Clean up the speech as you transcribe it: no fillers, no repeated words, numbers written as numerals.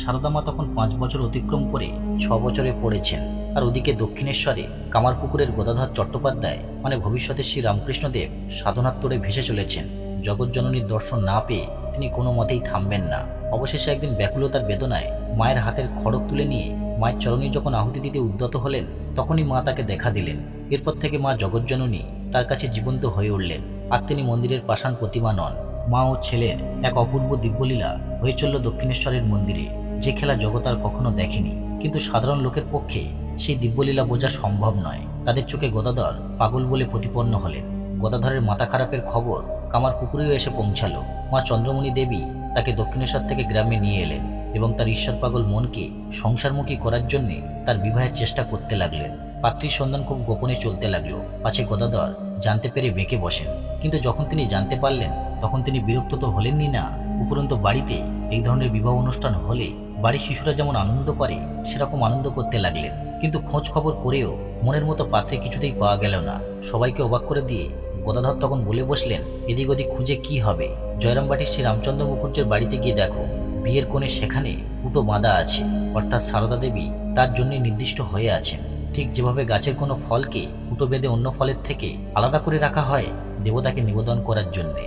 সারদা মা তখন 5 বছর অতিক্রম করে 6 বছরে পড়েছেন। আর ওদিকে দক্ষিণেশ্বরে কামারপুকুরের গদাধর চট্টোপাধ্যায় মানে ভবিষ্যতের শ্রী রামকৃষ্ণদেব সাধনার তোড়ে ভেসে চলেছেন। জগৎজননীর দর্শন না পেয়ে তিনি কোনো মতেই থামবেন না। অবশেষে একদিন ব্যাকুলতার বেদনায় মায়ের হাতের খড়গ তুলে নিয়ে মায়ের চরণে যখন আহুতি দিতে উদ্যত হলেন, তখনই মা তাকে দেখা দিলেন। এরপর থেকে মা জগৎজননী তার কাছে জীবন্ত হয়ে উঠলেন। আর তিনি মন্দিরের পাষাণ প্রতিমা নন। মা ও ছেলের এক অপূর্ব দিব্যলীলা হয়ে চলল দক্ষিণেশ্বরের মন্দিরে, যে খেলা জগৎ আর কখনো দেখেনি। কিন্তু সাধারণ লোকের পক্ষে সেই দিব্যলীলা বোঝা সম্ভব নয়। তাদের চোখে গদাধর পাগল বলে প্রতিপন্ন হলেন। গদাধরের মাথা খারাপের খবর কামারপুকুরেও এসে পৌঁছালো। মা চন্দ্রমণি দেবী তাকে দক্ষিণেশ্বর থেকে গ্রামে নিয়ে এলেন এবং তার ঈশ্বর পাগল মনকে সংসারমুখী করার জন্য তার বিবাহের চেষ্টা করতে লাগলেন। পাত্রীর সন্ধান খুব গোপনে চলতে লাগলো, পাছে গদাধর জানতে পেরে বেঁকে বসেন। কিন্তু যখন তিনি জানতে পারলেন, তখন তিনি বিরক্ত তো হলেনই না, উপরন্তু বাড়িতে এই ধরনের বিবাহ অনুষ্ঠান হলে বাড়ির শিশুরা যেমন আনন্দ করে সেরকম আনন্দ করতে লাগলেন। কিন্তু খোঁজ খবর করেও মনের মতো পাত্রে কিছুতেই পাওয়া গেল না। সবাইকে অবাক করে দিয়ে গদাধর তখন বলে বসলেন, এদিক ওদিক খুঁজে কি হবে? জয়রামবাটির শ্রী রামচন্দ্র মুখুজ্জের বাড়িতে গিয়ে দেখো, বিয়ের কোণে সেখানে কুটো বাঁধা আছে, অর্থাৎ সারদা দেবী তার জন্য নির্দিষ্ট হয়ে আছেন। ঠিক যেভাবে গাছের কোনো ফলকে কুটো বেঁধে অন্য ফলের থেকে আলাদা করে রাখা হয় দেবতাকে নিবেদন করার জন্যে।